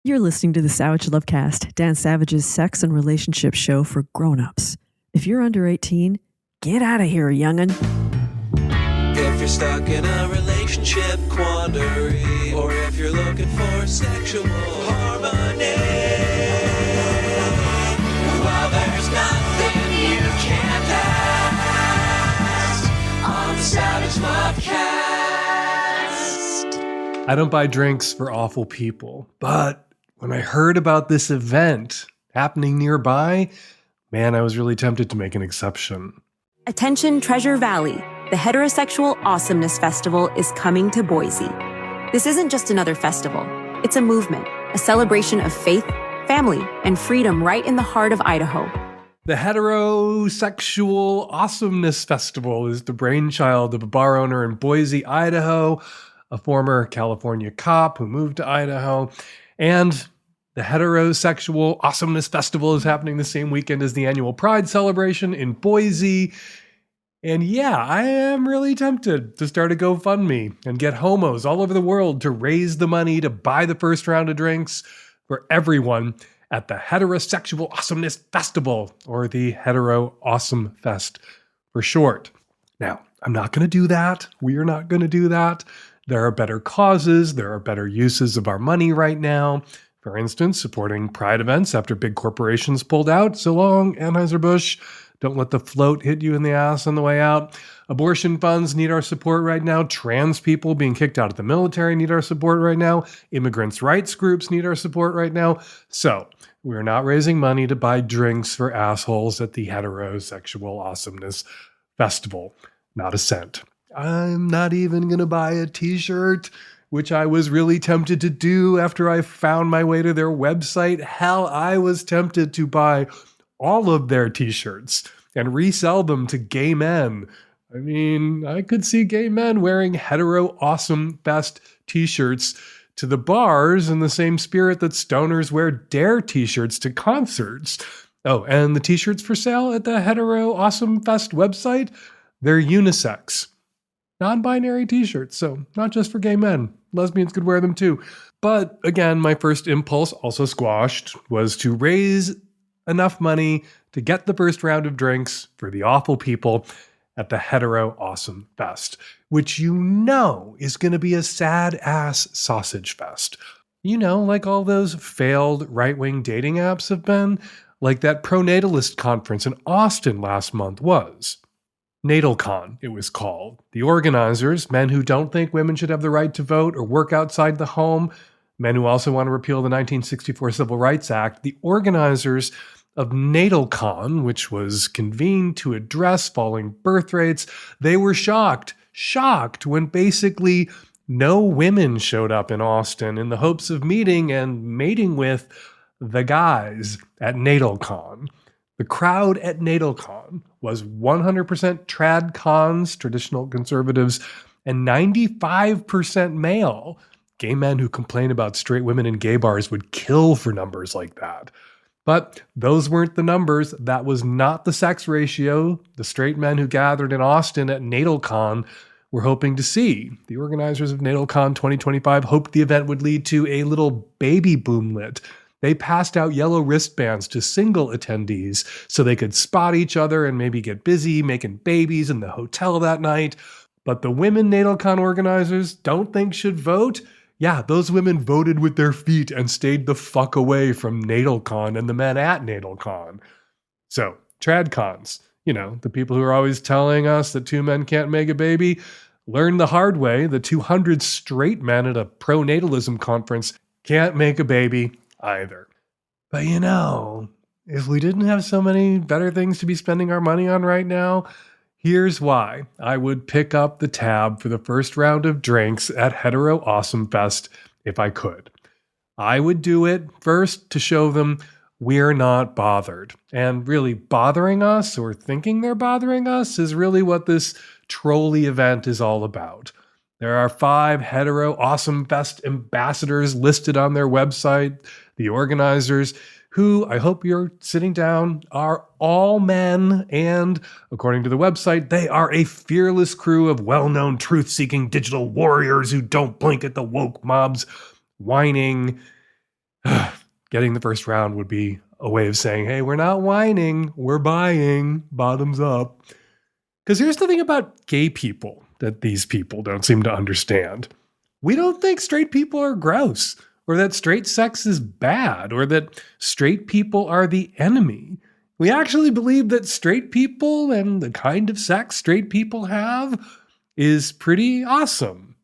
You're listening to the Savage Lovecast, Dan Savage's sex and relationship show for grown-ups. If you're under 18, get out of here, young'un. If you're stuck in a relationship quandary, or if you're looking for sexual harmony, well, there's nothing you can't ask on the Savage Lovecast. I don't buy drinks for awful people, but when I heard about this event happening nearby, man, I was really tempted to make an exception. Attention Treasure Valley, the Heterosexual Awesomeness Festival is coming to Boise. This isn't just another festival. It's a movement, a celebration of faith, family, and freedom right in the heart of Idaho. The Heterosexual Awesomeness Festival is the brainchild of a bar owner in Boise, Idaho, a former California cop who moved to Idaho, and the Heterosexual Awesomeness Festival is happening the same weekend as the annual Pride celebration in Boise. And yeah, I am really tempted to start a GoFundMe and get homos all over the world to raise the money to buy the first round of drinks for everyone at the Heterosexual Awesomeness Festival, or the Hetero Awesome Fest for short. Now, I'm not going to do that. We are not going to do that. There are better causes. There are better uses of our money right now. For instance, supporting pride events after big corporations pulled out. So long, Anheuser-Busch. Don't let the float hit you in the ass on the way out. Abortion funds need our support right now. Trans people being kicked out of the military need our support right now. Immigrants' rights groups need our support right now. So we're not raising money to buy drinks for assholes at the Heterosexual Awesomeness Festival. Not a cent. I'm not even going to buy a t-shirt, which I was really tempted to do after I found my way to their website. Hell, I was tempted to buy all of their t-shirts and resell them to gay men. I mean, I could see gay men wearing Hetero Awesome Fest t-shirts to the bars in the same spirit that stoners wear Dare t-shirts to concerts. Oh, and the t-shirts for sale at the Hetero Awesome Fest website, they're unisex. Non-binary t-shirts, so not just for gay men. Lesbians could wear them too. But again, my first impulse, also squashed, was to raise enough money to get the first round of drinks for the awful people at the Hetero Awesome Fest, which you know is going to be a sad-ass sausage fest. You know, like all those failed right-wing dating apps have been, like that pronatalist conference in Austin last month was. NatalCon, it was called. The organizers, men who don't think women should have the right to vote or work outside the home, men who also want to repeal the 1964 Civil Rights Act, the organizers of NatalCon, which was convened to address falling birth rates, they were shocked when basically no women showed up in Austin in the hopes of meeting and mating with the guys at NatalCon. The crowd at NatalCon was 100% trad cons, traditional conservatives, and 95% male. Gay men who complain about straight women in gay bars would kill for numbers like that. But those weren't the numbers. That was not the sex ratio the straight men who gathered in Austin at NatalCon were hoping to see. The organizers of NatalCon 2025 hoped the event would lead to a little baby boomlet. They passed out yellow wristbands to single attendees so they could spot each other and maybe get busy making babies in the hotel that night. But the women NatalCon organizers don't think should vote? Yeah, those women voted with their feet and stayed the fuck away from NatalCon and the men at NatalCon. So, tradcons, you know, the people who are always telling us that two men can't make a baby, learned the hard way. The 200 straight men at a pronatalism conference can't make a baby either. But you know, if we didn't have so many better things to be spending our money on right now, here's why I would pick up the tab for the first round of drinks at Hetero Awesome Fest if I could. I would do it first to show them we're not bothered. And really bothering us or thinking they're bothering us is really what this trolley event is all about. There are 5 Hetero Awesome Fest ambassadors listed on their website. The organizers, who I hope you're sitting down, are all men, and according to the website, they are a fearless crew of well-known truth-seeking digital warriors who don't blink at the woke mob's whining. getting the first round would be a way of saying, hey, we're not whining, we're buying, bottoms up. Because here's the thing about gay people that these people don't seem to understand. We don't think straight people are gross, or that straight sex is bad, or that straight people are the enemy. We actually believe that straight people and the kind of sex straight people have is pretty awesome.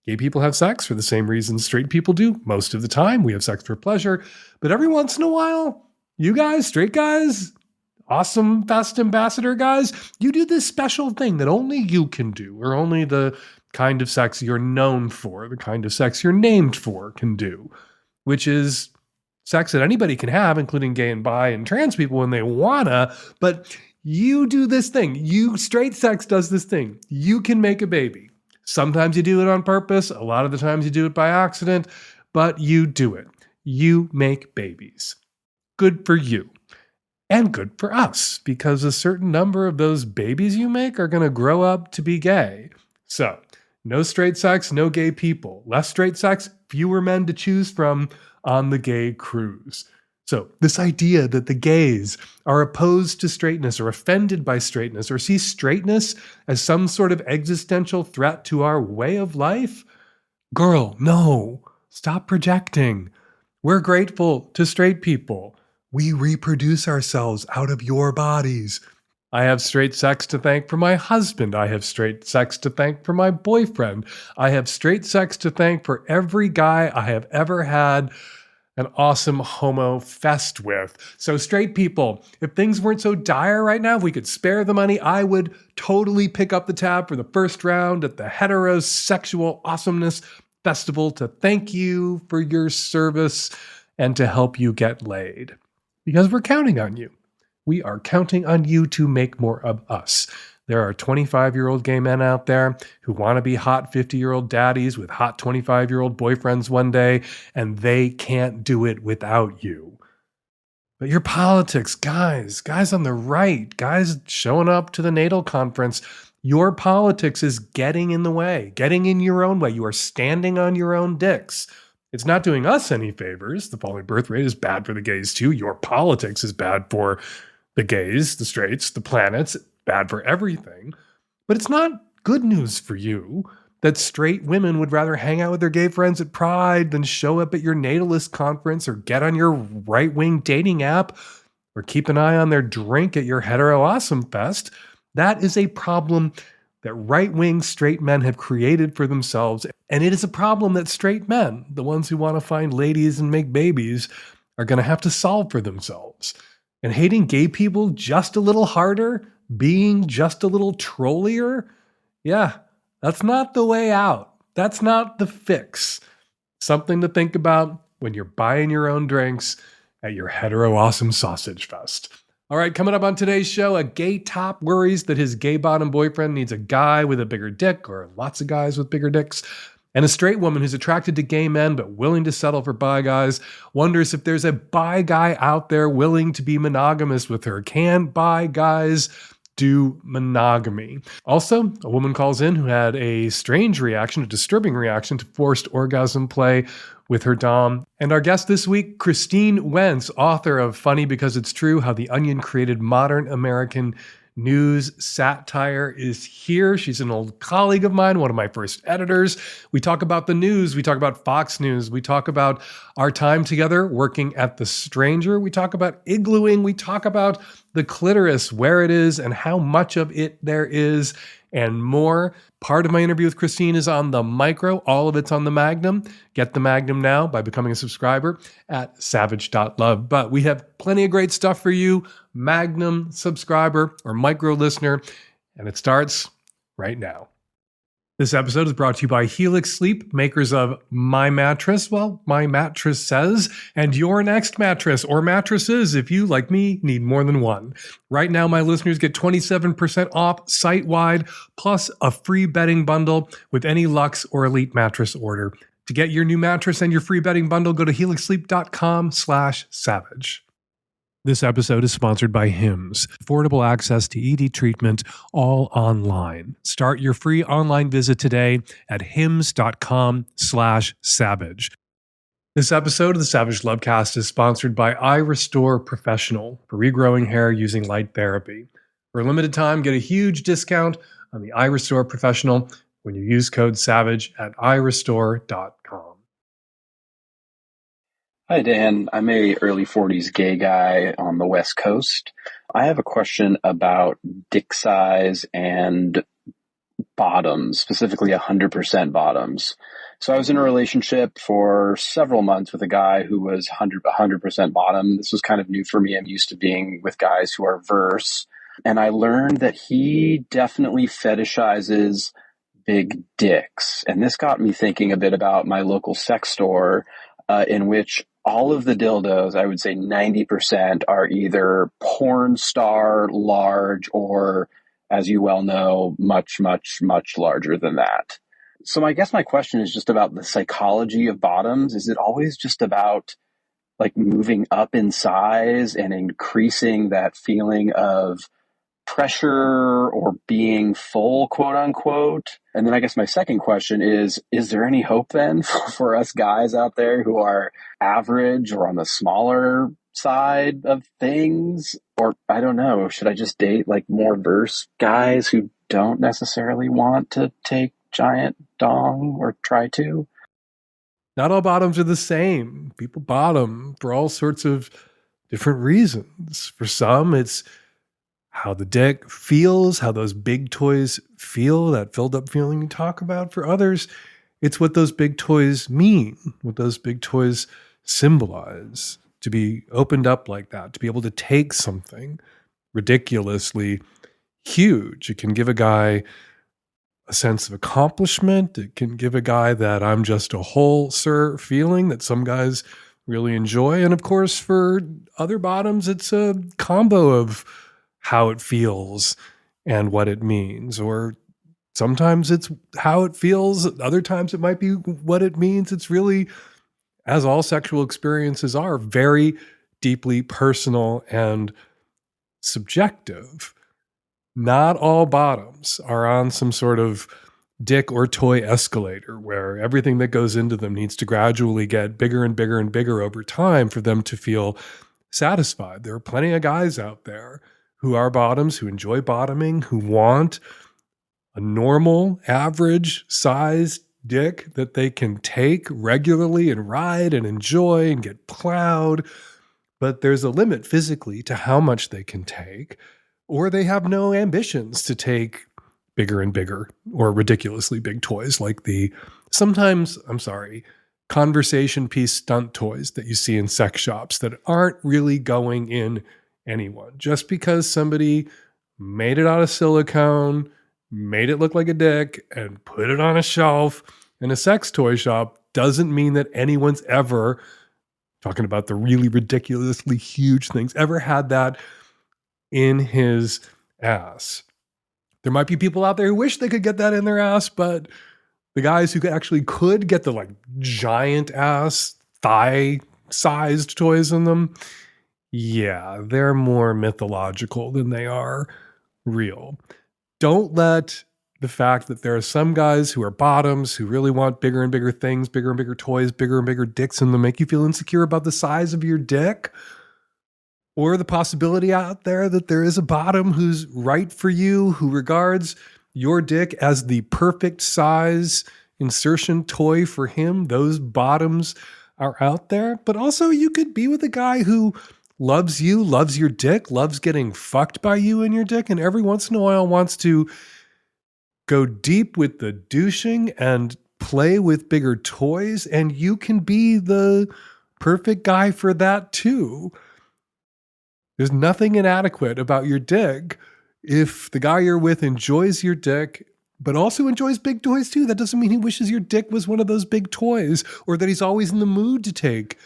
Gay people have sex for the same reasons straight people do. Most of the time, we have sex for pleasure. But every once in a while, you guys, straight guys, Awesome Fest ambassador guys, you do this special thing that only you can do, or only the kind of sex you're known for, the kind of sex you're named for can do, which is sex that anybody can have, including gay and bi and trans people when they wanna, but you do this thing. You, straight sex does this thing. You can make a baby. Sometimes you do it on purpose. A lot of the times you do it by accident, but you do it. You make babies. Good for you. And good for us, because a certain number of those babies you make are going to grow up to be gay. So, no straight sex, no gay people. Less straight sex, fewer men to choose from on the gay cruise. So, this idea that the gays are opposed to straightness or offended by straightness or see straightness as some sort of existential threat to our way of life? Girl, no. Stop projecting. We're grateful to straight people. We reproduce ourselves out of your bodies. I have straight sex to thank for my husband. I have straight sex to thank for my boyfriend. I have straight sex to thank for every guy I have ever had an awesome homo fest with. So straight people, if things weren't so dire right now, if we could spare the money, I would totally pick up the tab for the first round at the Hetero Sexual Awesomeness Festival to thank you for your service and to help you get laid. Because we're counting on you. We are counting on you to make more of us. There are 25-year-old gay men out there who want to be hot 50-year-old daddies with hot 25-year-old boyfriends one day, and they can't do it without you. But your politics, guys on the right, guys showing up to the natal conference, your politics is getting in the way, getting in your own way. You are standing on your own dicks. It's not doing us any favors. The falling birth rate is bad for the gays too. Your politics is bad for the gays, the straights, the planets, bad for everything. But it's not good news for you that straight women would rather hang out with their gay friends at Pride than show up at your natalist conference or get on your right-wing dating app or keep an eye on their drink at your Hetero Awesome Fest. That is a problem that right-wing straight men have created for themselves. And it is a problem that straight men, the ones who want to find ladies and make babies, are going to have to solve for themselves. And hating gay people just a little harder, being just a little trollier, yeah, that's not the way out. That's not the fix. Something to think about when you're buying your own drinks at your Hetero Awesome Sausage Fest. All right, coming up on today's show, a gay top worries that his gay bottom boyfriend needs a guy with a bigger dick, or lots of guys with bigger dicks. And a straight woman who's attracted to gay men but willing to settle for bi guys wonders if there's a bi guy out there willing to be monogamous with her. Can bi guys do monogamy? Also, a woman calls in who had a strange reaction, a disturbing reaction to forced orgasm play with her dom. And our guest this week, Christine Wentz, author of Funny Because It's True, How the Onion Created Modern American News Satire, is here. She's an old colleague of mine, one of my first editors. We talk about the news. We talk about Fox News. We talk about our time together working at The Stranger. We talk about iglooing. We talk about the clitoris, where it is and how much of it there is, and more. Part of my interview with Christine is on the Micro. All of it's on the Magnum. Get the Magnum now by becoming a subscriber at savage.love. But we have plenty of great stuff for you, Magnum subscriber or Micro listener, and it starts right now. This episode is brought to you by Helix Sleep, makers of My Mattress. Well, My Mattress says, and your next mattress or mattresses if you, like me, need more than one. Right now, my listeners get 27% off site-wide, plus a free bedding bundle with any Luxe or Elite mattress order. To get your new mattress and your free bedding bundle, go to helixsleep.com/savage. This episode is sponsored by Hims, affordable access to ED treatment, all online. Start your free online visit today at hims.com/savage. This episode of the Savage Lovecast is sponsored by iRestore Professional for regrowing hair using light therapy. For a limited time, get a huge discount on the iRestore Professional when you use code SAVAGE at iRestore.com. Hi, Dan. I'm a early 40s gay guy on the West Coast. I have a question about dick size and bottoms, specifically 100% bottoms. So I was in a relationship for several months with a guy who was 100% bottom. This was kind of new for me. I'm used to being with guys who are verse. And I learned that he definitely fetishizes big dicks. And this got me thinking a bit about my local sex store, in which all of the dildos, I would say 90%, are either porn star large or, as you well know, much, much, much larger than that. So I guess my question is just about the psychology of bottoms. Is it always just about like moving up in size and increasing that feeling of pressure or being full, quote unquote? And then I guess my second question is there any hope then for us guys out there who are average or on the smaller side of things? Or I don't know, should I just date like more verse guys who don't necessarily want to take giant dong or try to? Not all bottoms are the same. People bottom for all sorts of different reasons. For some, it's how the dick feels, how those big toys feel, that filled up feeling you talk about. For others, it's what those big toys mean, what those big toys symbolize. To be opened up like that, to be able to take something ridiculously huge. It can give a guy a sense of accomplishment. It can give a guy that I'm just a whole sir feeling that some guys really enjoy. And of course, for other bottoms, it's a combo of how it feels and what it means. Or sometimes it's how it feels. Other times it might be what it means. It's really, as all sexual experiences are, very deeply personal and subjective. Not all bottoms are on some sort of dick or toy escalator where everything that goes into them needs to gradually get bigger and bigger and bigger over time for them to feel satisfied. There are plenty of guys out there who are bottoms, who enjoy bottoming, who want a normal, average sized dick that they can take regularly and ride and enjoy and get plowed. But there's a limit physically to how much they can take, or they have no ambitions to take bigger and bigger or ridiculously big toys like the sometimes, conversation piece stunt toys that you see in sex shops that aren't really going in anyone. Just because somebody made it out of silicone, made it look like a dick, and put it on a shelf in a sex toy shop doesn't mean that anyone's ever, talking about the really ridiculously huge things, ever had that in his ass. There might be people out there who wish they could get that in their ass, but the guys who actually could get the like giant ass thigh-sized toys in them, yeah, they're more mythological than they are real. Don't let the fact that there are some guys who are bottoms who really want bigger and bigger things, bigger and bigger toys, bigger and bigger dicks in them make you feel insecure about the size of your dick. Or the possibility out there that there is a bottom who's right for you, who regards your dick as the perfect size insertion toy for him. Those bottoms are out there. But also you could be with a guy who loves you, loves your dick, loves getting fucked by you and your dick, and every once in a while wants to go deep with the douching and play with bigger toys. And you can be the perfect guy for that too. There's nothing inadequate about your dick. If the guy you're with enjoys your dick, but also enjoys big toys too, that doesn't mean he wishes your dick was one of those big toys or that he's always in the mood to take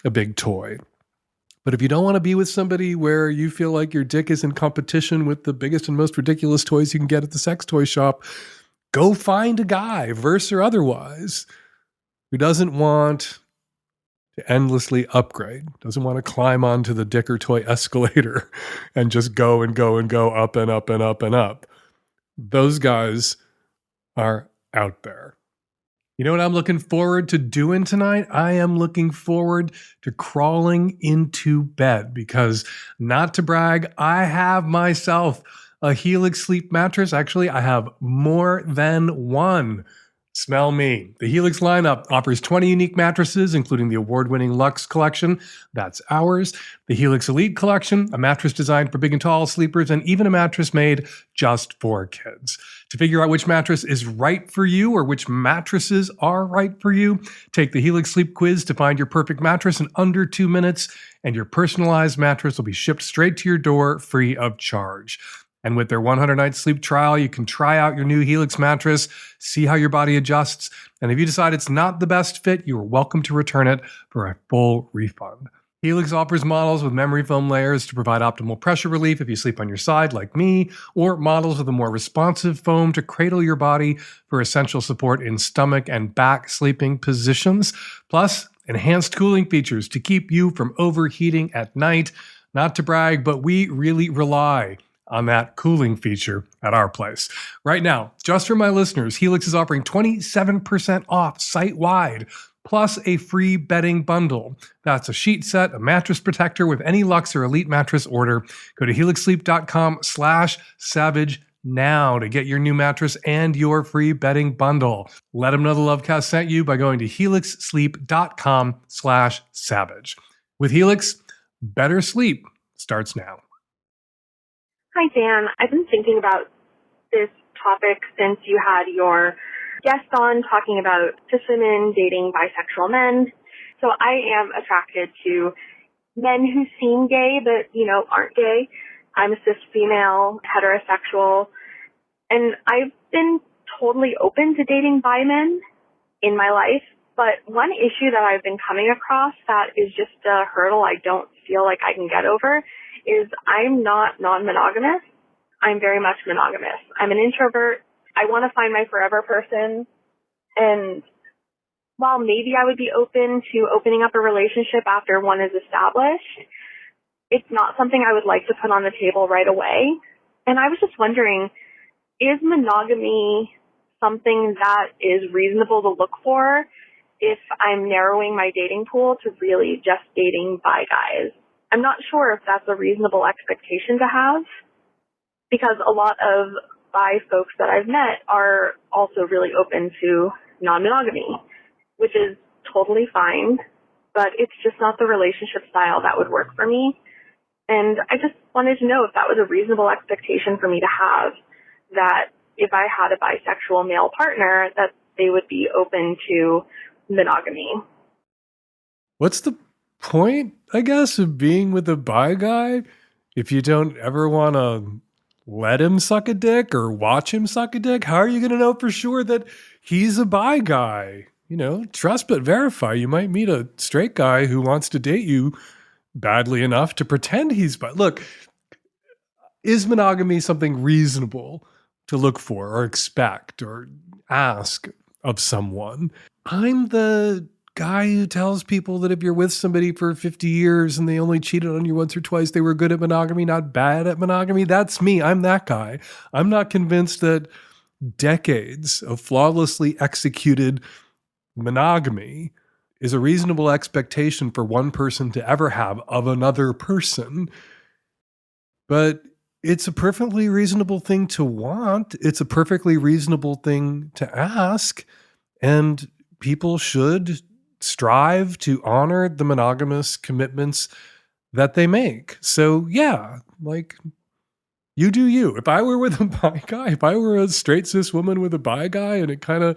a big toy. But if you don't want to be with somebody where you feel like your dick is in competition with the biggest and most ridiculous toys you can get at the sex toy shop, go find a guy, verse or otherwise, who doesn't want to endlessly upgrade, doesn't want to climb onto the dick or toy escalator and just go and go and go up and up and up and up. Those guys are out there. You know what I'm looking forward to doing tonight? I am looking forward to crawling into bed because, not to brag, I have myself a Helix sleep mattress. Actually, I have more than one. Smell me. The Helix lineup offers 20 unique mattresses, including the award-winning Luxe collection. That's ours. The Helix Elite collection, a mattress designed for big and tall sleepers, and even a mattress made just for kids. To figure out which mattress is right for you or which mattresses are right for you, take the Helix Sleep Quiz to find your perfect mattress in under 2 minutes, and your personalized mattress will be shipped straight to your door free of charge. And with their 100-night sleep trial, you can try out your new Helix mattress, see how your body adjusts, and if you decide it's not the best fit, you are welcome to return it for a full refund. Helix offers models with memory foam layers to provide optimal pressure relief if you sleep on your side like me, or models with a more responsive foam to cradle your body for essential support in stomach and back sleeping positions, plus enhanced cooling features to keep you from overheating at night. Not to brag, but we really rely on that cooling feature at our place. Right now, just for my listeners, Helix is offering 27% off site-wide, plus a free bedding bundle. That's a sheet set, a mattress protector with any Luxe or Elite mattress order. Go to helixsleep.com/savage now to get your new mattress and your free bedding bundle. Let them know the Lovecast sent you by going to helixsleep.com/savage. With Helix, better sleep starts now. Hi, Dan. I've been thinking about this topic since you had your guest on talking about cis women dating bisexual men. So I am attracted to men who seem gay but, aren't gay. I'm a cis female, heterosexual, and I've been totally open to dating bi men in my life. But one issue that I've been coming across that is just a hurdle I don't feel like I can get over is I'm not non-monogamous. I'm very much monogamous. I'm an introvert. I want to find my forever person. And while maybe I would be open to opening up a relationship after one is established, it's not something I would like to put on the table right away. And I was just wondering, is monogamy something that is reasonable to look for if I'm narrowing my dating pool to really just dating bi guys? I'm not sure if that's a reasonable expectation to have, because a lot of bi folks that I've met are also really open to non-monogamy, which is totally fine, but it's just not the relationship style that would work for me. And I just wanted to know if that was a reasonable expectation for me to have, that if I had a bisexual male partner, that they would be open to monogamy. What's the point, I guess, of being with a bi guy if you don't ever want to let him suck a dick or watch him suck a dick? How are you going to know for sure that he's a bi guy? Trust but verify. You might meet a straight guy who wants to date you badly enough to pretend he's bi. Look, is monogamy something reasonable to look for or expect or ask of someone? I'm the guy who tells people that if you're with somebody for 50 years and they only cheated on you once or twice, they were good at monogamy, not bad at monogamy. That's me. I'm that guy. I'm not convinced that decades of flawlessly executed monogamy is a reasonable expectation for one person to ever have of another person. But it's a perfectly reasonable thing to want. It's a perfectly reasonable thing to ask. And people should strive to honor the monogamous commitments that they make. So yeah, you do you. If I were with a bi guy, if I were a straight cis woman with a bi guy and I kind of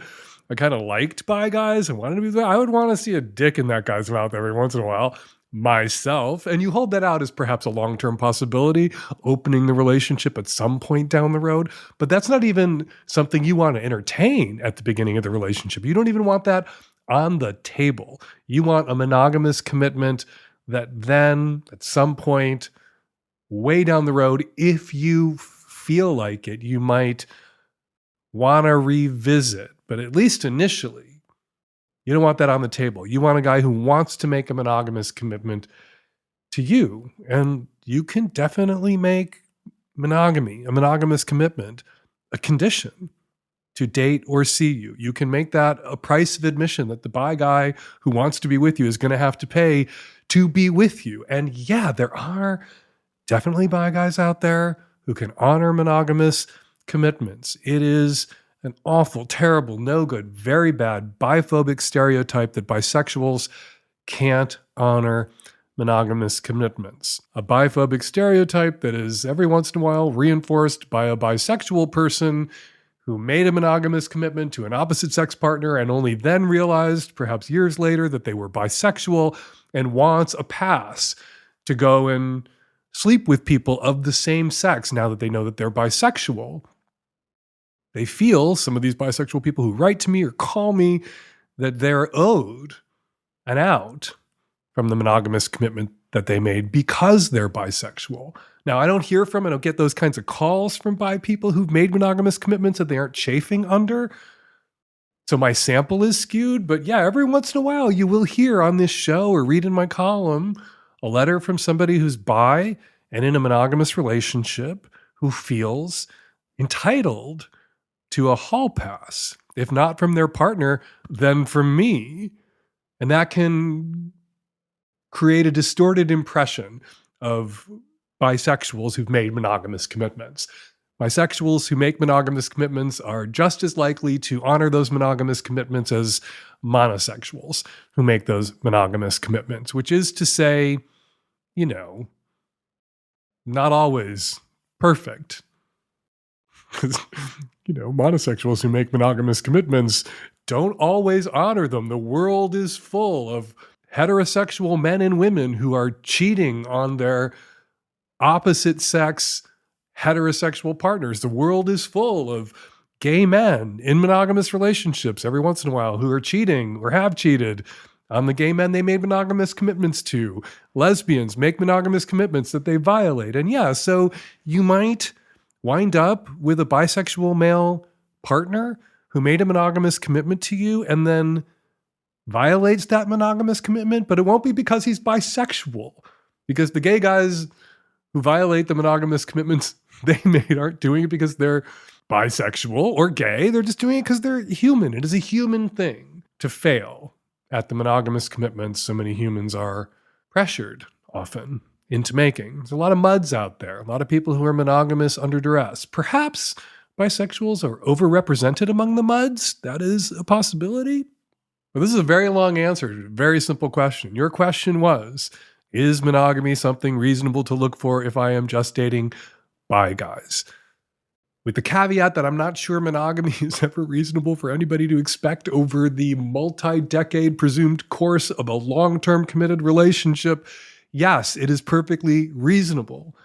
liked bi guys and wanted to be there, I would want to see a dick in that guy's mouth every once in a while myself. And you hold that out as perhaps a long-term possibility, opening the relationship at some point down the road. But that's not even something you want to entertain at the beginning of the relationship. You don't even want that on the table. You want a monogamous commitment that then at some point way down the road, if you feel like it, you might want to revisit. But at least initially, you don't want that on the table. You want a guy who wants to make a monogamous commitment to you. And you can definitely make monogamy, a monogamous commitment, a condition to date or see you. You can make that a price of admission that the bi guy who wants to be with you is going to have to pay to be with you. And yeah, there are definitely bi guys out there who can honor monogamous commitments. It is an awful, terrible, no good, very bad, biphobic stereotype that bisexuals can't honor monogamous commitments. A biphobic stereotype that is every once in a while reinforced by a bisexual person who made a monogamous commitment to an opposite sex partner and only then realized, perhaps years later, that they were bisexual and wants a pass to go and sleep with people of the same sex now that they know that they're bisexual. They feel, some of these bisexual people who write to me or call me, that they're owed an out from the monogamous commitment that they made because they're bisexual. Now, I don't hear from and don't get those kinds of calls from bi people who've made monogamous commitments that they aren't chafing under. So my sample is skewed, but yeah, every once in a while you will hear on this show or read in my column a letter from somebody who's bi and in a monogamous relationship who feels entitled to a hall pass, if not from their partner, then from me. And that can create a distorted impression of bisexuals who've made monogamous commitments. Bisexuals who make monogamous commitments are just as likely to honor those monogamous commitments as monosexuals who make those monogamous commitments, which is to say, you know, not always perfect. Because, you know, monosexuals who make monogamous commitments don't always honor them. The world is full of heterosexual men and women who are cheating on their opposite sex heterosexual partners. The world is full of gay men in monogamous relationships every once in a while who are cheating or have cheated on the gay men they made monogamous commitments to. Lesbians make monogamous commitments that they violate. And yeah, so you might wind up with a bisexual male partner who made a monogamous commitment to you and then violates that monogamous commitment, but it won't be because he's bisexual, because the gay guys who violate the monogamous commitments they made aren't doing it because they're bisexual or gay. They're just doing it because they're human. It is a human thing to fail at the monogamous commitments so many humans are pressured often into making. There's a lot of muds out there, a lot of people who are monogamous under duress. Perhaps bisexuals are overrepresented among the muds. That is a possibility. But this is a very long answer to a very simple question. Your question was, is monogamy something reasonable to look for if I am just dating bi guys? With the caveat that I'm not sure monogamy is ever reasonable for anybody to expect over the multi-decade presumed course of a long-term committed relationship. Yes, it is perfectly reasonable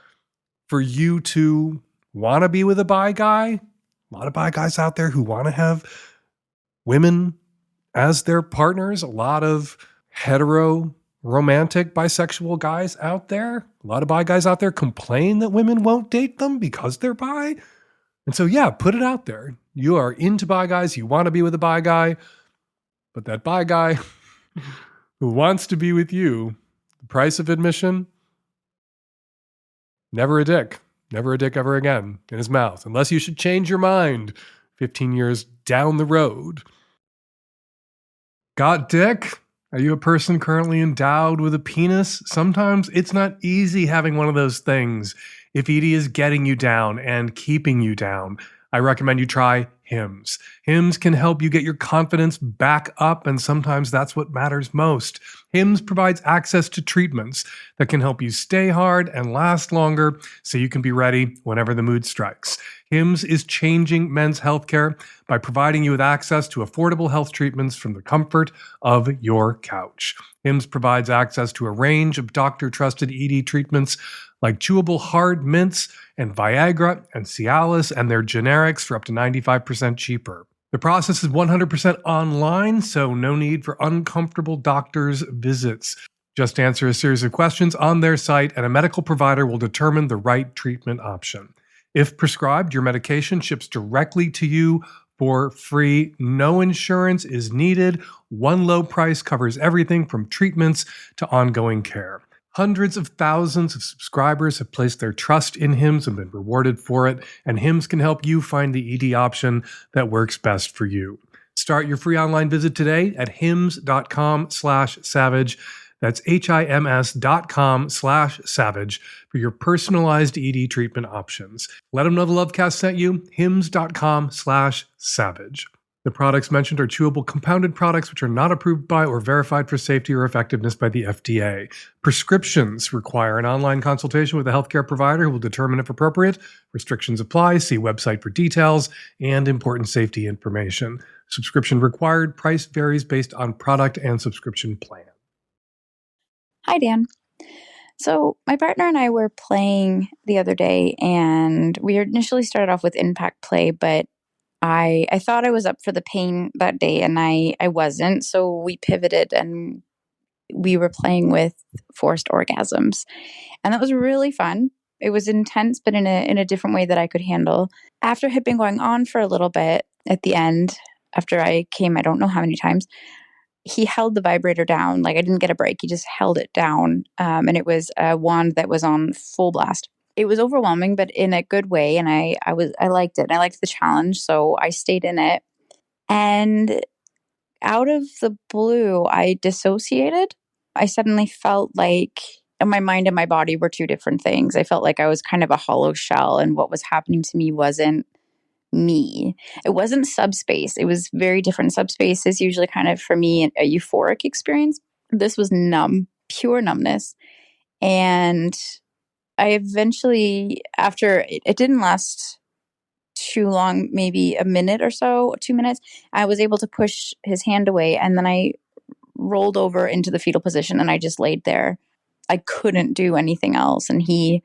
for you to want to be with a bi guy. A lot of bi guys out there who want to have women as their partners. A lot of hetero romantic bisexual guys out there. A lot of bi guys out there complain that women won't date them because they're bi. And so, yeah, put it out there. You are into bi guys. You want to be with a bi guy. But that bi guy who wants to be with you, the price of admission, never a dick. Never a dick ever again in his mouth. Unless you should change your mind 15 years down the road. Got dick? Are you a person currently endowed with a penis? Sometimes it's not easy having one of those things. If ED is getting you down and keeping you down, I recommend you try Hims. Hims can help you get your confidence back up, and sometimes that's what matters most. Hims provides access to treatments that can help you stay hard and last longer so you can be ready whenever the mood strikes. Hims is changing men's healthcare by providing you with access to affordable health treatments from the comfort of your couch. Hims provides access to a range of doctor-trusted ED treatments like chewable hard mints and Viagra and Cialis and their generics for up to 95% cheaper. The process is 100% online, so no need for uncomfortable doctor's visits. Just answer a series of questions on their site, and a medical provider will determine the right treatment option. If prescribed, your medication ships directly to you for free. No insurance is needed. One low price covers everything from treatments to ongoing care. Hundreds of thousands of subscribers have placed their trust in Hims and been rewarded for it, and Hims can help you find the ED option that works best for you. Start your free online visit today at hims.com/savage. That's HIMS.com/savage for your personalized ED treatment options. Let them know the Lovecast sent you, hims.com/savage. The products mentioned are chewable compounded products which are not approved by or verified for safety or effectiveness by the FDA. Prescriptions require an online consultation with a healthcare provider who will determine if appropriate. Restrictions apply. See website for details and important safety information. Subscription required. Price varies based on product and subscription plan. Hi, Dan. So my partner and I were playing the other day, and we initially started off with impact play, but I thought I was up for the pain that day, and I wasn't. So we pivoted, and we were playing with forced orgasms, and that was really fun. It was intense, but in a different way that I could handle. After it had been going on for a little bit, at the end, after I came, I don't know how many times, he held the vibrator down. Like, I didn't get a break. He just held it down. And it was a wand that was on full blast. It was overwhelming, but in a good way. And I liked it. I liked the challenge. So I stayed in it. And out of the blue, I dissociated. I suddenly felt like my mind and my body were two different things. I felt like I was kind of a hollow shell, and what was happening to me wasn't me. It wasn't subspace. It was very different. Subspace is usually kind of, for me, a euphoric experience. This was numb, pure numbness. And I eventually, after it didn't last too long, maybe a minute or so, 2 minutes, I was able to push his hand away, and then I rolled over into the fetal position, and I just laid there. I couldn't do anything else. And he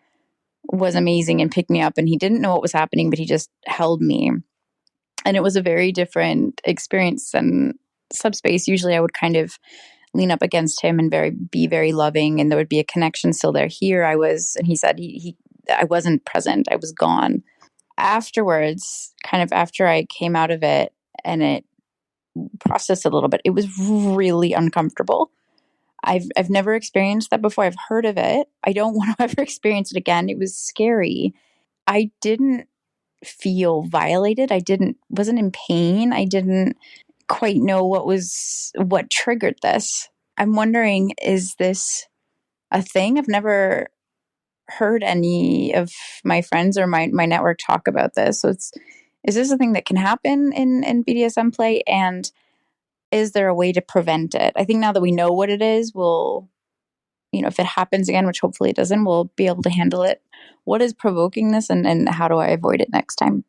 was amazing and picked me up, and he didn't know what was happening, but he just held me. And it was a very different experience than subspace. Usually I would kind of lean up against him and be very loving, and there would be a connection still there. Here I was, and he said I wasn't present. I was gone. Afterwards, kind of after I came out of it and it processed a little bit, it was really uncomfortable. I've never experienced that before. I've heard of it. I don't want to ever experience it again. It was scary. I didn't feel violated. Wasn't in pain. I didn't quite know what triggered this. I'm wondering, is this a thing? I've never heard any of my friends or my network talk about this. So is this a thing that can happen in BDSM play? And is there a way to prevent it? I think now that we know what it is, we'll, if it happens again, which hopefully it doesn't, we'll be able to handle it. What is provoking this, and how do I avoid it next time?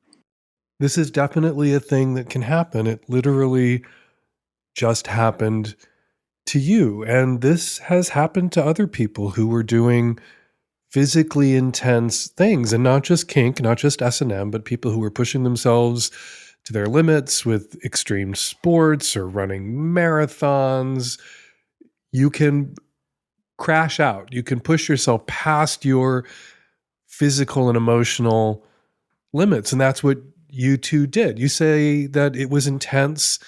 This is definitely a thing that can happen. It literally just happened to you. And this has happened to other people who were doing physically intense things, and not just kink, not just S&M, but people who were pushing themselves to their limits with extreme sports or running marathons. You can crash out. You can push yourself past your physical and emotional limits. And that's what you two did. You say that it was intense,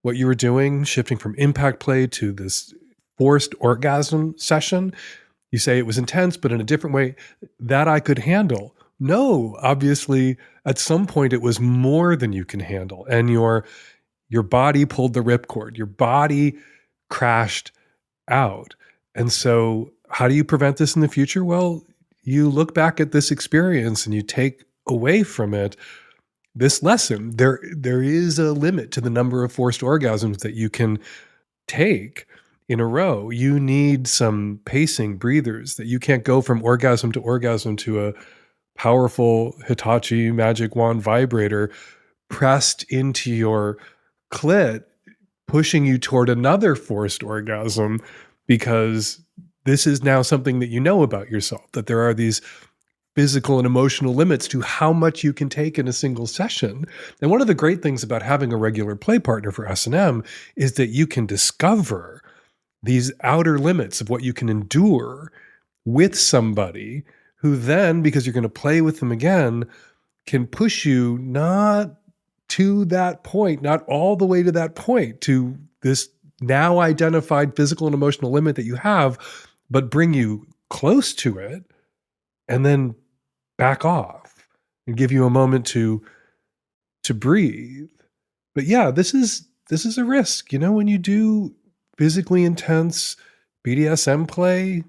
what you were doing, shifting from impact play to this forced orgasm session. You say it was intense, but in a different way that I could handle. No, obviously, at some point it was more than you can handle. And your body pulled the ripcord. Your body crashed out. And so how do you prevent this in the future? Well, you look back at this experience and you take away from it this lesson. There is a limit to the number of forced orgasms that you can take in a row. You need some pacing breathers, that you can't go from orgasm to a powerful Hitachi magic wand vibrator pressed into your clit, pushing you toward another forced orgasm, because this is now something that you know about yourself, that there are these physical and emotional limits to how much you can take in a single session. And one of the great things about having a regular play partner for S&M is that you can discover these outer limits of what you can endure with somebody who then, because you're going to play with them again, can push you not to that point, not all the way to that point, to this now identified physical and emotional limit that you have, but bring you close to it and then back off and give you a moment to breathe. But yeah, this is a risk. You know, when you do physically intense BDSM play,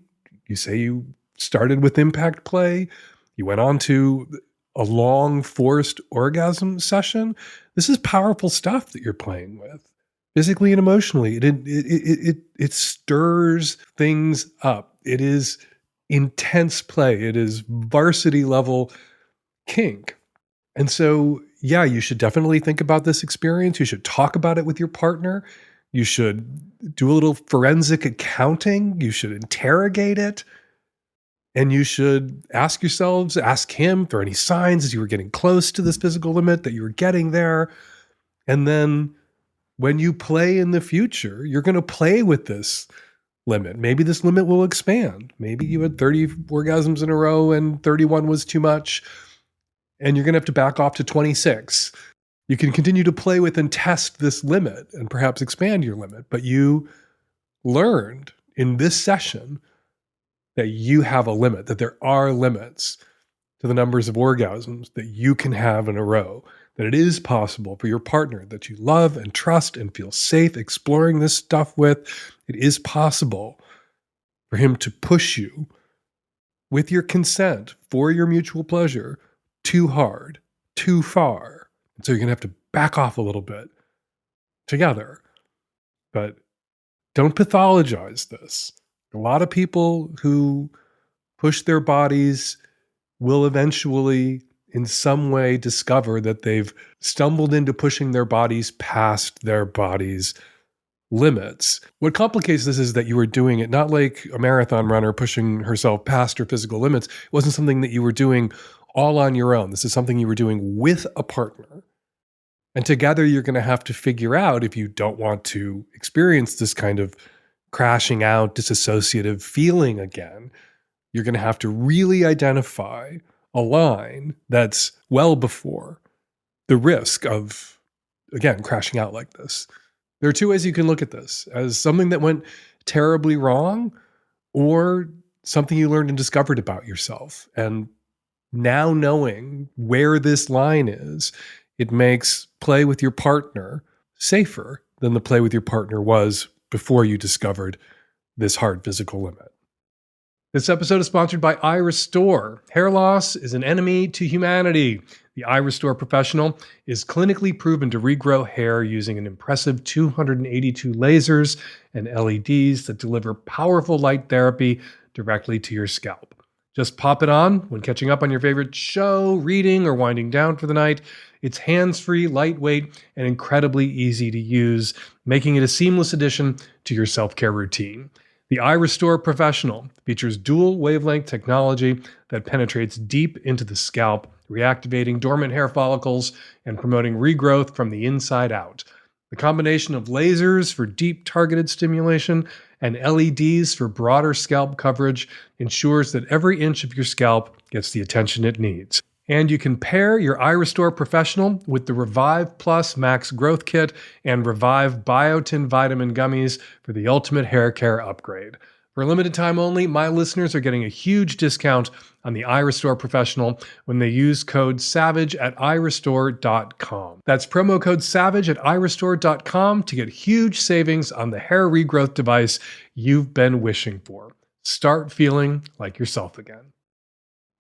you say you started with impact play, you went on to a long forced orgasm session. This is powerful stuff that you're playing with, physically and emotionally. It stirs things up. It is intense play. It is varsity level kink. And so, yeah, you should definitely think about this experience. You should talk about it with your partner. You should do a little forensic accounting. You should interrogate it. And you should ask yourselves, ask him if there are any signs as you were getting close to this physical limit, that you were getting there. And then when you play in the future, you're going to play with this limit. Maybe this limit will expand. Maybe you had 30 orgasms in a row and 31 was too much, and you're going to have to back off to 26. You can continue to play with and test this limit and perhaps expand your limit. But you learned in this session that you have a limit, that there are limits to the numbers of orgasms that you can have in a row, that it is possible for your partner that you love and trust and feel safe exploring this stuff with. It is possible for him to push you with your consent for your mutual pleasure too hard, too far. And so you're going to have to back off a little bit together. But don't pathologize this. A lot of people who push their bodies will eventually, in some way, discover that they've stumbled into pushing their bodies past their bodies' limits. What complicates this is that you were doing it not like a marathon runner pushing herself past her physical limits. It wasn't something that you were doing all on your own. This is something you were doing with a partner. And together you're going to have to figure out, if you don't want to experience this kind of crashing out, disassociative feeling again, you're going to have to really identify a line that's well before the risk of, again, crashing out like this. There are two ways you can look at this: as something that went terribly wrong, or something you learned and discovered about yourself. And now knowing where this line is, it makes play with your partner safer than the play with your partner was before you discovered this hard physical limit. This episode is sponsored by iRestore. Hair loss is an enemy to humanity. The iRestore Professional is clinically proven to regrow hair using an impressive 282 lasers and LEDs that deliver powerful light therapy directly to your scalp. Just pop it on when catching up on your favorite show, reading, or winding down for the night. It's hands-free, lightweight, and incredibly easy to use, making it a seamless addition to your self-care routine. The iRestore Professional features dual wavelength technology that penetrates deep into the scalp, reactivating dormant hair follicles and promoting regrowth from the inside out. The combination of lasers for deep targeted stimulation and LEDs for broader scalp coverage ensures that every inch of your scalp gets the attention it needs. And you can pair your iRestore Professional with the Revive Plus Max Growth Kit and Revive Biotin Vitamin Gummies for the ultimate hair care upgrade. For a limited time only, my listeners are getting a huge discount on the iRestore Professional when they use code SAVAGE at iRestore.com. That's promo code SAVAGE at iRestore.com to get huge savings on the hair regrowth device you've been wishing for. Start feeling like yourself again.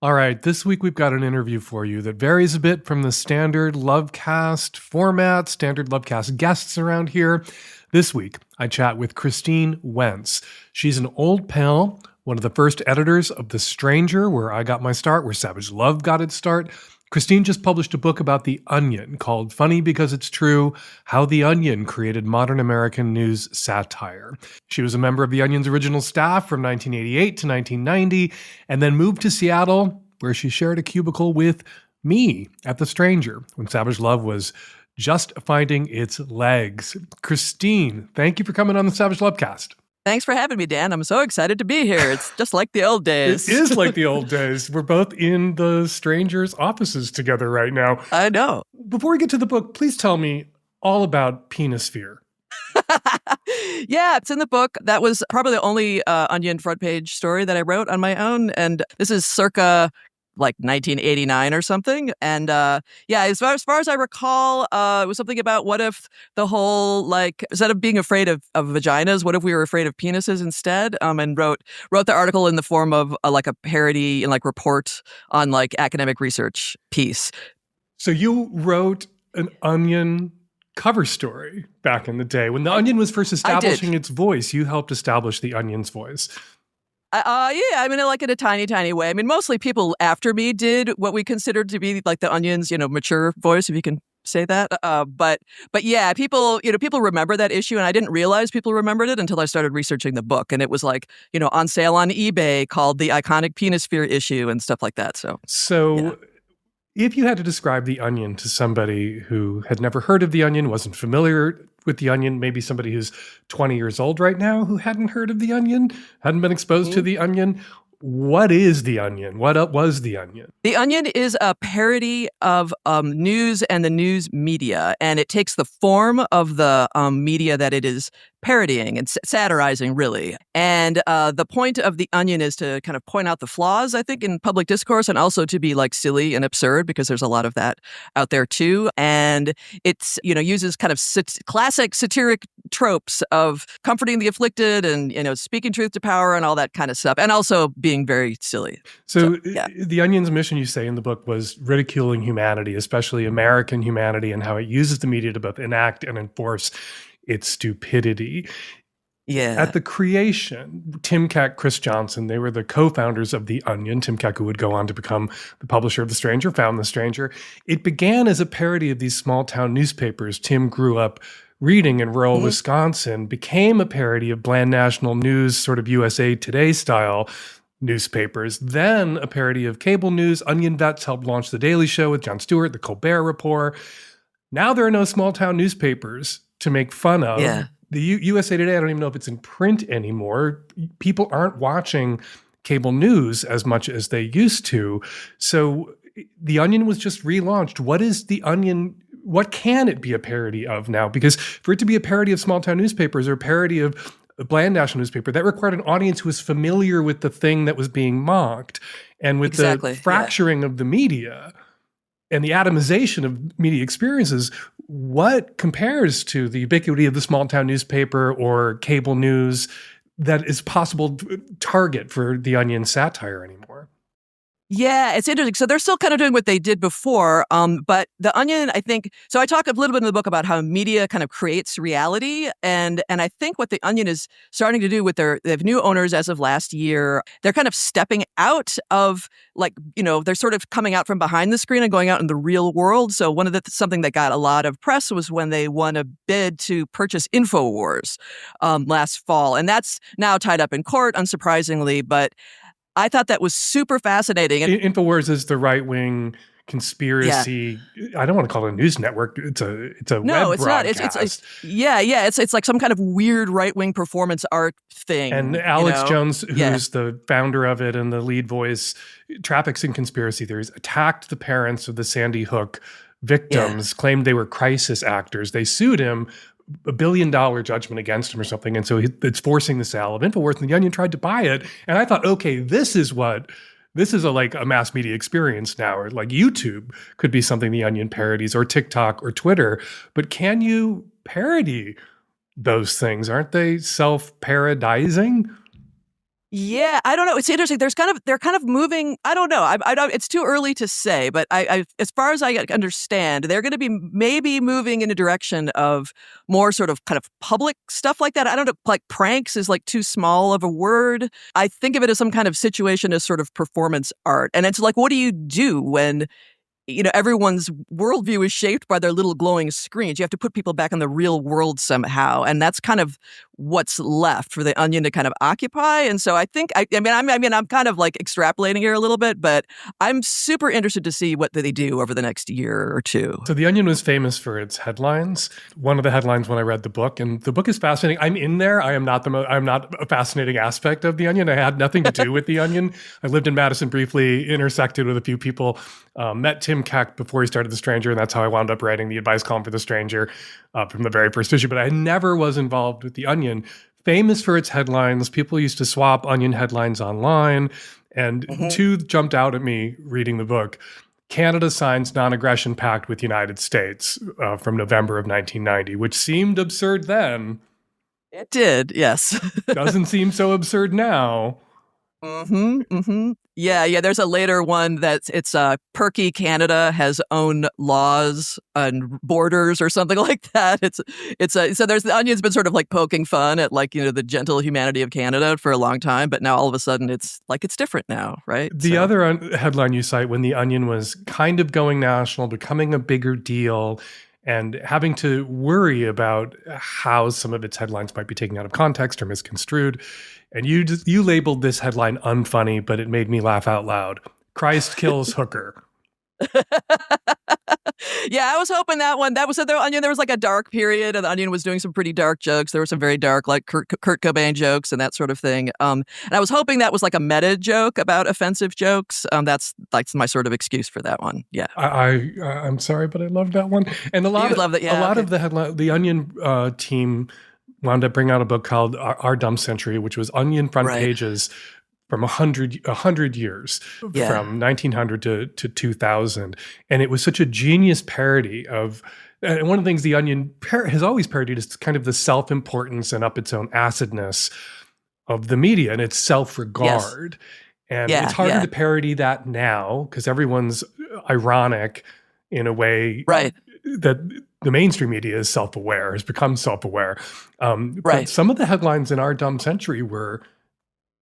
All right, this week we've got an interview for you that varies a bit from the standard Lovecast format, standard Lovecast guests around here. This week, I chat with Christine Wentz. She's an old pal, one of the first editors of The Stranger, where I got my start, where Savage Love got its start. Christine just published a book about The Onion called Funny Because It's True, How The Onion Created Modern American News Satire. She was a member of The Onion's original staff from 1988 to 1990, and then moved to Seattle, where she shared a cubicle with me at The Stranger when Savage Love was just finding its legs. Christine, thank you for coming on the Savage Lovecast. Thanks for having me, Dan. I'm so excited to be here. It's just like the old days. It is like the old days. We're both in the Stranger's offices together right now. I know. Before we get to the book, please tell me all about Penisphere. Yeah, it's in the book. That was probably the only Onion front page story that I wrote on my own. And this is circa like 1989 or something. And yeah, as far as I recall, it was something about what if the whole, like, instead of being afraid of vaginas, what if we were afraid of penises instead? And wrote the article in the form of like a parody and like report on like academic research piece. So you wrote an Onion cover story back in the day. When the Onion was first establishing its voice, you helped establish the Onion's voice. Yeah, I mean, like in a tiny, tiny way. I mean, mostly people after me did what we considered to be like the Onion's, mature voice, if you can say that. But yeah, people remember that issue, and I didn't realize people remembered it until I started researching the book, and it was like, on sale on eBay, called the Iconic Penisphere issue and stuff like that. So yeah. If you had to describe the Onion to somebody who had never heard of the Onion, wasn't familiar with the Onion, maybe somebody who's 20 years old right now who hadn't heard of the Onion, hadn't been exposed to the Onion, what is the Onion? What was the Onion? The Onion is a parody of news and the news media, and it takes the form of the media that it is parodying and satirizing, really. And the point of the Onion is to kind of point out the flaws, I think, in public discourse, and also to be like silly and absurd, because there's a lot of that out there too. And it's, uses kind of classic satiric tropes of comforting the afflicted and, speaking truth to power and all that kind of stuff, and also being very silly. So yeah. The Onion's mission, you say in the book, was ridiculing humanity, especially American humanity, and how it uses the media to both enact and enforce its stupidity. Yeah. At the creation, Tim Keck, Chris Johnson, they were the co-founders of The Onion. Tim Keck, who would go on to become the publisher of The Stranger, found The Stranger. It began as a parody of these small-town newspapers Tim grew up reading in rural Wisconsin, became a parody of bland national news, sort of USA Today style newspapers, then a parody of cable news. Onion Vets helped launch The Daily Show with Jon Stewart, The Colbert Report. Now there are no small-town newspapers to make fun of. Yeah. The USA Today, I don't even know if it's in print anymore. People aren't watching cable news as much as they used to. So The Onion was just relaunched. What is The Onion? What can it be a parody of now? Because for it to be a parody of small-town newspapers or a parody of a bland national newspaper, that required an audience who was familiar with the thing that was being mocked. And with the fracturing of the media and the atomization of media experiences, what compares to the ubiquity of the small town newspaper or cable news that is possible target for the Onion satire anymore? Yeah, it's interesting. So they're still kind of doing what they did before, but the Onion, I think, so I talk a little bit in the book about how media kind of creates reality, and I think what the Onion is starting to do with they have new owners as of last year, they're kind of stepping out of, like, they're sort of coming out from behind the screen and going out in the real world. So something that got a lot of press was when they won a bid to purchase InfoWars last fall, and that's now tied up in court, unsurprisingly, but I thought that was super fascinating. And InfoWars is the right-wing conspiracy. Yeah. I don't want to call it a news network. It's a no, web it's broadcast. Not. It's like some kind of weird right-wing performance art thing. And Alex Jones, who's the founder of it and the lead voice, traffics in conspiracy theories, attacked the parents of the Sandy Hook victims, claimed they were crisis actors. They sued him, $1 billion judgment against him or something. And so it's forcing the sale of InfoWars, and the Onion tried to buy it. And I thought, okay, this is a mass media experience now, or like YouTube could be something the Onion parodies, or TikTok or Twitter. But can you parody those things? Aren't they self-parodizing? Yeah, I don't know. It's interesting. They're kind of moving. I don't know. I don't. It's too early to say. But I, as far as I understand, they're going to be maybe moving in a direction of more sort of kind of public stuff like that. I don't know. Like pranks is like too small of a word. I think of it as some kind of situation as sort of performance art. And it's like, what do you do when everyone's worldview is shaped by their little glowing screens? You have to put people back in the real world somehow. And that's kind of what's left for the Onion to kind of occupy. And so I think, I'm kind of like extrapolating here a little bit, but I'm super interested to see what they do over the next year or two. So the Onion was famous for its headlines. One of the headlines when I read the book, and the book is fascinating. I'm in there. I'm not a fascinating aspect of the Onion. I had nothing to do with the Onion. I lived in Madison briefly, intersected with a few people, met Tim Tim Keck before he started The Stranger, and that's how I wound up writing the advice column for The Stranger from the very first issue. But I never was involved with The Onion. Famous for its headlines. People used to swap Onion headlines online, and two jumped out at me reading the book. Canada signs non-aggression pact with United States from November of 1990, which seemed absurd then. It did, yes. Doesn't seem so absurd now. Yeah. There's a later one that's perky Canada has own laws and borders or something like that. So there's the Onion's been sort of like poking fun at like, you know, the gentle humanity of Canada for a long time, but now all of a sudden it's different now, right? The other headline you cite, when the Onion was kind of going national, becoming a bigger deal, and having to worry about how some of its headlines might be taken out of context or misconstrued. And you labeled this headline unfunny, but it made me laugh out loud. Christ kills hooker. Yeah, I was hoping that one. That was the Onion. There was like a dark period, and the Onion was doing some pretty dark jokes. There were some very dark, like Kurt Cobain jokes and that sort of thing. And I was hoping that was like a meta joke about offensive jokes. That's like my sort of excuse for that one. Yeah, I'm sorry, but I loved that one. And a lot of the headline, the Onion team wound up bringing out a book called Our Dumb Century, which was Onion front pages from 100 years, from 1900 to 2000. And it was such a genius parody of, and one of the things the Onion has always parodied is kind of the self-importance and up its own acidness of the media and its self-regard. And it's harder to parody that now because everyone's ironic in a way that the mainstream media is self-aware, has become self-aware. But some of the headlines in Our Dumb Century were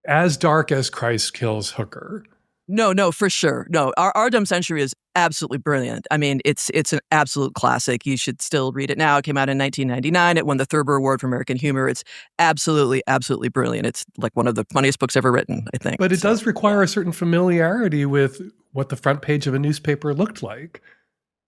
as dark as Christ kills hooker. No, for sure. No, Our Dumb Century is absolutely brilliant. I mean, it's an absolute classic. You should still read it now. It came out in 1999. It won the Thurber Award for American Humor. It's absolutely brilliant. It's like one of the funniest books ever written, I think. But it does require a certain familiarity with what the front page of a newspaper looked like.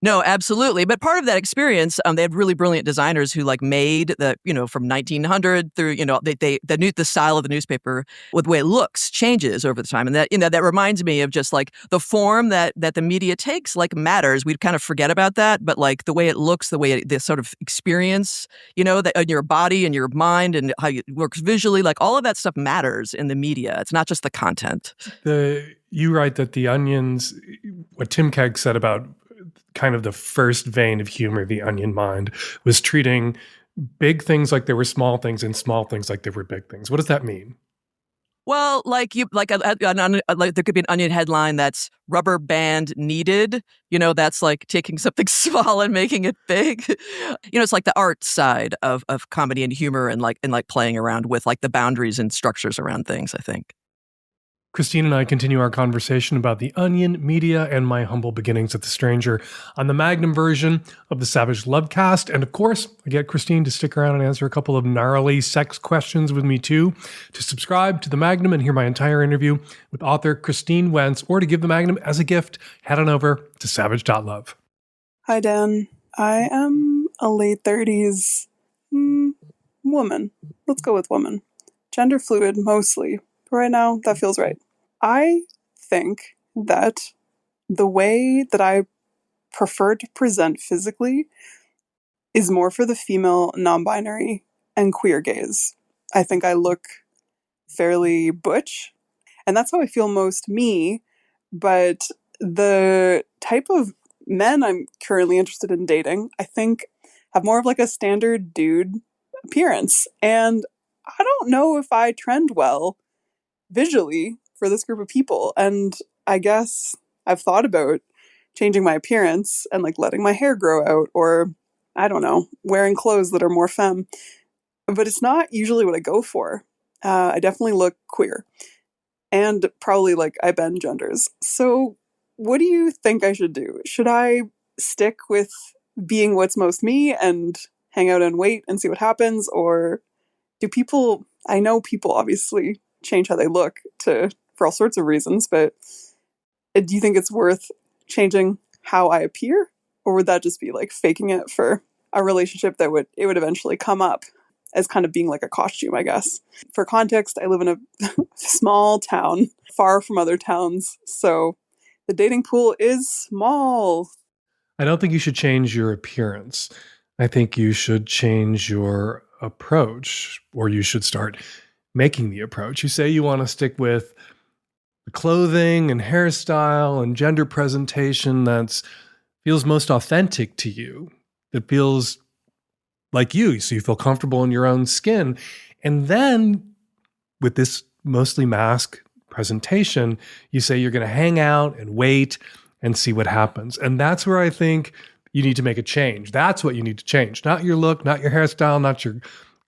No, absolutely. But part of that experience, they had really brilliant designers who like made the, you know, from 1900 through, you know, the style of the newspaper with the way it looks changes over the time. And that, you know, that reminds me of just like the form that the media takes like matters. We kind of forget about that. But like the way it looks, the way this sort of experience, you know, that in your body and your mind and how it works visually, like all of that stuff matters in the media. It's not just the content. You write that the Onion's, what Tim Keck said about kind of the first vein of humor, the Onion mind, was treating big things like they were small things and small things like they were big things. What does that mean? Well, like there could be an Onion headline that's rubber band needed. You know, that's like taking something small and making it big. You know, it's like the art side of comedy and humor and like playing around with like the boundaries and structures around things, I think. Christine and I continue our conversation about the Onion, media, and my humble beginnings at The Stranger on the Magnum version of the Savage Lovecast. And of course, I get Christine to stick around and answer a couple of gnarly sex questions with me too. To subscribe to the Magnum and hear my entire interview with author Christine Wentz, or to give the Magnum as a gift, head on over to savage.love. Hi, Dan. I am a late 30s woman. Let's go with woman. Gender fluid, mostly. Right now, that feels right. I think that the way that I prefer to present physically is more for the female non-binary and queer gaze. I think I look fairly butch, and that's how I feel most me, but the type of men I'm currently interested in dating, I think, have more of like a standard dude appearance, and I don't know if I trend well visually for this group of people. And I guess I've thought about changing my appearance and like letting my hair grow out, or I don't know, wearing clothes that are more femme. But it's not usually what I go for. I definitely look queer and probably like I bend genders. So what do you think I should do? Should I stick with being what's most me and hang out and wait and see what happens? Or do people, I know people obviously change how they look for all sorts of reasons, but do you think it's worth changing how I appear, or would that just be like faking it for a relationship that would eventually come up as kind of being like a costume, I guess? For context, I live in a small town far from other towns, so The dating pool is small. I don't think you should change your appearance. I think you should change your approach, or you should start making the approach. You say you want to stick with the clothing and hairstyle and gender presentation that feels most authentic to you, that feels like you, so you feel comfortable in your own skin. And then with this mostly mask presentation, you say you're going to hang out and wait and see what happens. And that's where I think you need to make a change. That's what you need to change. Not your look, not your hairstyle, not your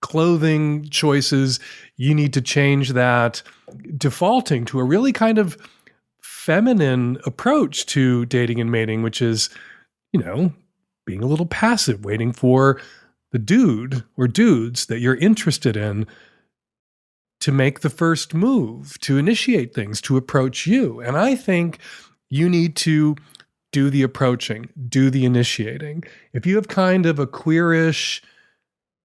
clothing choices. You need to change that, defaulting to a really kind of feminine approach to dating and mating, which is, being a little passive, waiting for the dude or dudes that you're interested in to make the first move, to initiate things, to approach you. And I think you need to do the approaching, do the initiating. If you have kind of a queerish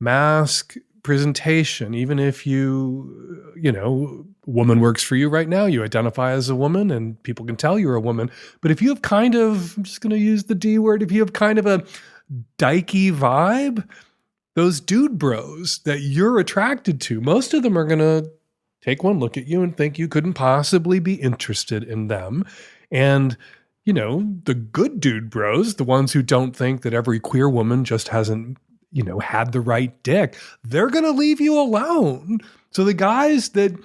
mask presentation, even if woman works for you right now, you identify as a woman and people can tell you're a woman. But if you have kind of, I'm just going to use the D word, if you have kind of a dykey vibe, those dude bros that you're attracted to, most of them are going to take one look at you and think you couldn't possibly be interested in them. And, the good dude bros, the ones who don't think that every queer woman just hasn't, had the right dick, they're going to leave you alone. So the guys that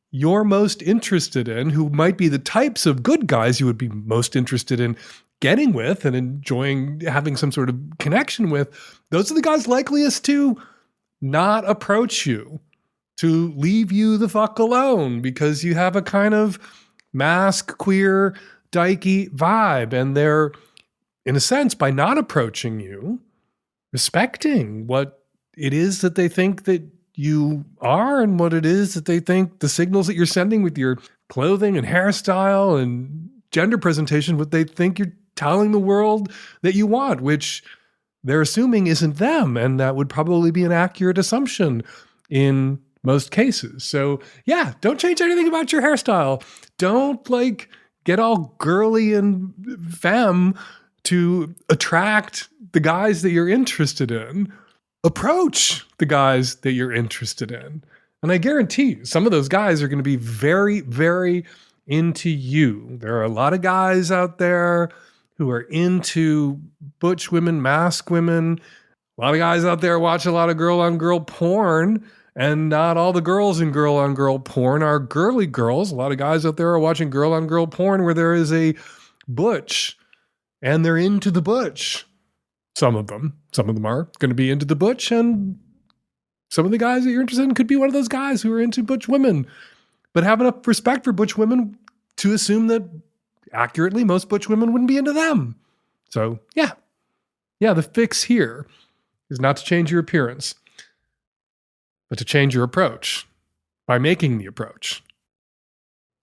you're most interested in, who might be the types of good guys you would be most interested in getting with and enjoying having some sort of connection with, those are the guys likeliest to not approach you, to leave you the fuck alone because you have a kind of mask, queer, dykey vibe. And they're, in a sense, by not approaching you, respecting what it is that they think that you are and what it is that they think the signals that you're sending with your clothing and hairstyle and gender presentation, what they think you're telling the world that you want, which they're assuming isn't them. And that would probably be an accurate assumption in most cases. So yeah, don't change anything about your hairstyle. Don't get all girly and femme to attract the guys that you're interested in. Approach the guys that you're interested in. And I guarantee you, some of those guys are going to be very, very into you. There are a lot of guys out there who are into butch women, mask women. A lot of guys out there watch a lot of girl-on-girl porn, and not all the girls in girl-on-girl porn are girly girls. A lot of guys out there are watching girl-on-girl porn where there is a butch, and they're into the butch. Some of them are going to be into the butch, and some of the guys that you're interested in could be one of those guys who are into butch women. But have enough respect for butch women to assume that accurately most butch women wouldn't be into them. So yeah, the fix here is not to change your appearance, but to change your approach by making the approach.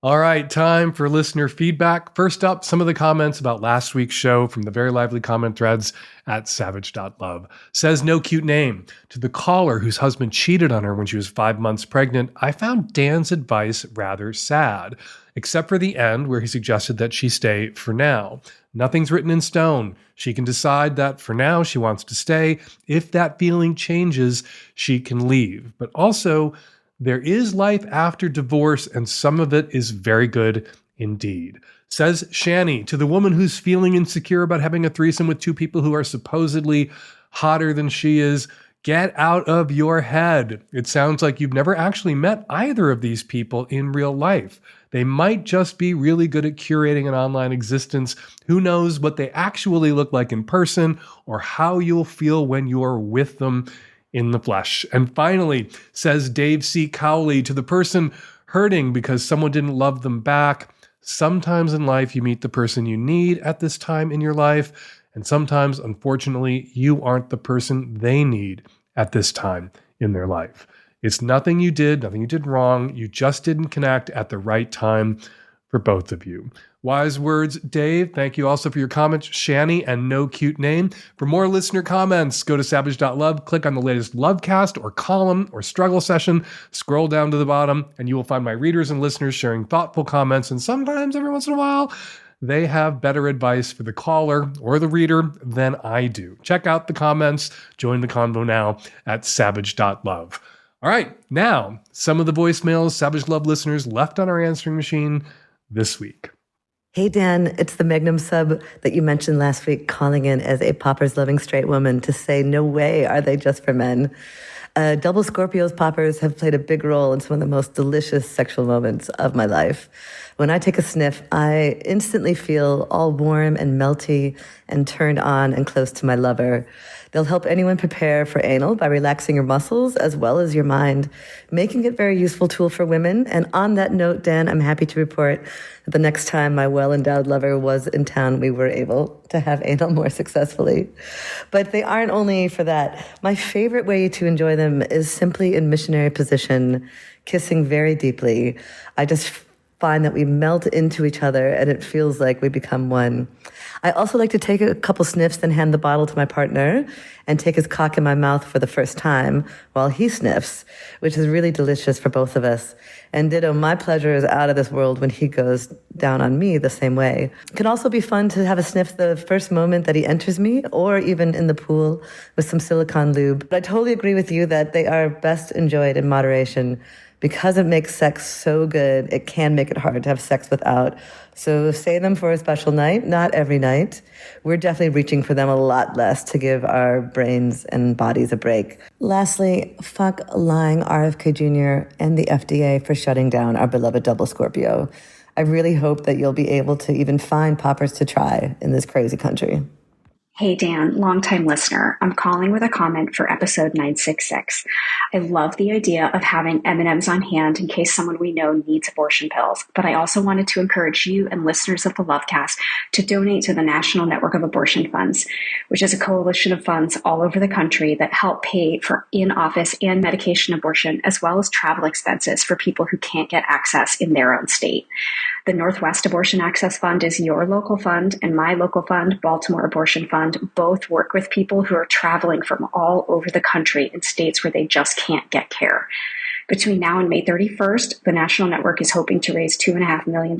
All right, time for listener feedback. First up, some of the comments about last week's show from the very lively comment threads at savage.love. Says, no cute name. To the caller whose husband cheated on her when she was 5 months pregnant, I found Dan's advice rather sad, except for the end where he suggested that she stay for now. Nothing's written in stone. She can decide that for now she wants to stay. If that feeling changes, she can leave. But also, there is life after divorce, and some of it is very good indeed. Says Shani, to the woman who's feeling insecure about having a threesome with two people who are supposedly hotter than she is, get out of your head. It sounds like you've never actually met either of these people in real life. They might just be really good at curating an online existence. Who knows what they actually look like in person or how you'll feel when you're with them in the flesh. And finally, says Dave C. Cowley, to the person hurting because someone didn't love them back, sometimes in life you meet the person you need at this time in your life, and sometimes, unfortunately, you aren't the person they need at this time in their life. It's nothing you did wrong. You just didn't connect at the right time for both of you. Wise words, Dave. Thank you also for your comments, Shani, and no cute name. For more listener comments, go to savage.love, click on the latest Lovecast or column or struggle session, scroll down to the bottom, and you will find my readers and listeners sharing thoughtful comments, and sometimes, every once in a while, they have better advice for the caller or the reader than I do. Check out the comments. Join the convo now at savage.love. All right, now, some of the voicemails Savage Love listeners left on our answering machine this week. Hey, Dan, it's the Magnum sub that you mentioned last week calling in as a poppers-loving straight woman to say, no way are they just for men. Double Scorpios poppers have played a big role in some of the most delicious sexual moments of my life. When I take a sniff, I instantly feel all warm and melty and turned on and close to my lover. They'll help anyone prepare for anal by relaxing your muscles as well as your mind, making it a very useful tool for women. And on that note, Dan, I'm happy to report that the next time my well-endowed lover was in town, we were able to have anal more successfully. But they aren't only for that. My favorite way to enjoy them is simply in missionary position, kissing very deeply. I just find that we melt into each other and it feels like we become one. I also like to take a couple sniffs, then hand the bottle to my partner and take his cock in my mouth for the first time while he sniffs, which is really delicious for both of us. And ditto, my pleasure is out of this world when he goes down on me the same way. It can also be fun to have a sniff the first moment that he enters me, or even in the pool with some silicone lube. But I totally agree with you that they are best enjoyed in moderation. Because it makes sex so good, it can make it hard to have sex without. So save them for a special night, not every night. We're definitely reaching for them a lot less to give our brains and bodies a break. Lastly, fuck lying RFK Jr. and the FDA for shutting down our beloved Double Scorpio. I really hope that you'll be able to even find poppers to try in this crazy country. Hey, Dan, longtime listener. I'm calling with a comment for episode 966. I love the idea of having M&Ms on hand in case someone we know needs abortion pills, but I also wanted to encourage you and listeners of the Lovecast to donate to the National Network of Abortion Funds, which is a coalition of funds all over the country that help pay for in-office and medication abortion, as well as travel expenses for people who can't get access in their own state. The Northwest Abortion Access Fund is your local fund, and my local fund, Baltimore Abortion Fund, both work with people who are traveling from all over the country in states where they just can't get care. Between now and May 31st, the National Network is hoping to raise $2.5 million,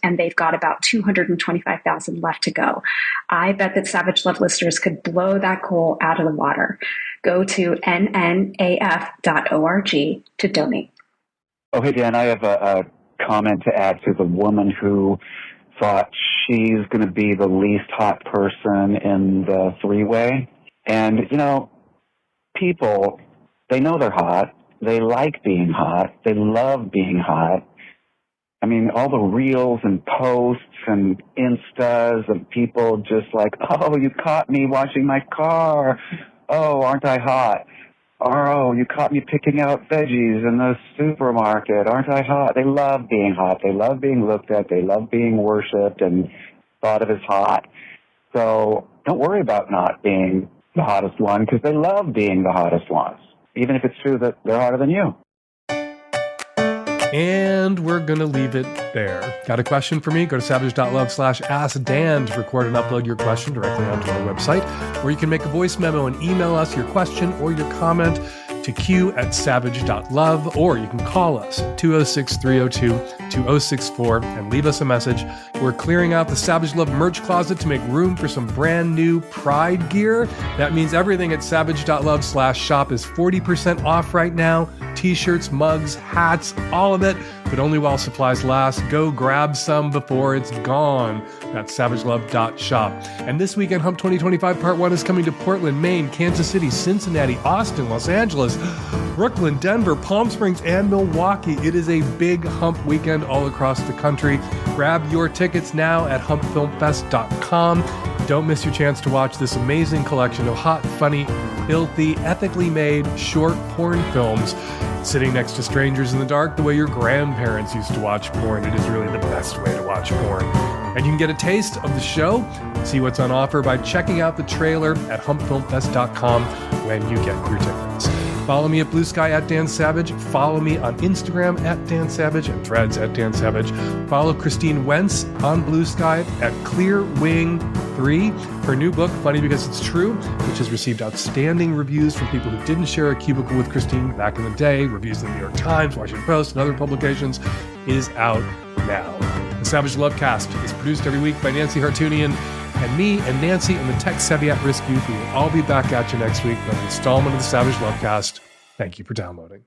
and they've got about $225,000 left to go. I bet that Savage Love listeners could blow that goal out of the water. Go to nnaf.org to donate. Oh, hey, Dan, I have a comment to add to the woman who thought she's going to be the least hot person in the three-way. And, you know, people, they know they're hot. They like being hot. They love being hot. I mean, all the reels and posts and Instas of people just like, oh, you caught me washing my car. Oh, aren't I hot? Oh, you caught me picking out veggies in the supermarket. Aren't I hot? They love being hot. They love being looked at. They love being worshipped and thought of as hot. So don't worry about not being the hottest one because they love being the hottest ones, even if it's true that they're hotter than you. And we're going to leave it there. Got a question for me? Go to savage.love/askdan to record and upload your question directly onto our website. Or you can make a voice memo and email us your question or your comment to q@savage.love, or you can call us at 206-302-2064 and leave us a message. We're clearing out the Savage Love merch closet to make room for some brand new Pride gear. That means everything at savage.love/shop is 40% off right now. T-shirts, mugs, hats, all of it, but only while supplies last. Go grab some before it's gone. That's savagelove.shop. And this weekend, Hump 2025 Part 1 is coming to Portland, Maine, Kansas City, Cincinnati, Austin, Los Angeles, Brooklyn, Denver, Palm Springs, and Milwaukee. It is a big Hump weekend all across the country. Grab your tickets now at humpfilmfest.com. Don't miss your chance to watch this amazing collection of hot, funny, filthy, ethically made short porn films sitting next to strangers in the dark the way your grandparents used to watch porn. It is really the best way to watch porn. And you can get a taste of the show, see what's on offer by checking out the trailer at humpfilmfest.com when you get your tickets. Follow me at Blue Sky at Dan Savage. Follow me on Instagram at Dan Savage and Threads at Dan Savage. Follow Christine Wentz on Blue Sky at Clearwing3. Her new book, Funny Because It's True, which has received outstanding reviews from people who didn't share a cubicle with Christine back in the day, reviews in the New York Times, Washington Post, and other publications, is out now. The Savage Lovecast is produced every week by Nancy Hartunian and me and Nancy and the tech-savvy at-risk youth. We will all be back at you next week with an installment of the Savage Lovecast. Thank you for downloading.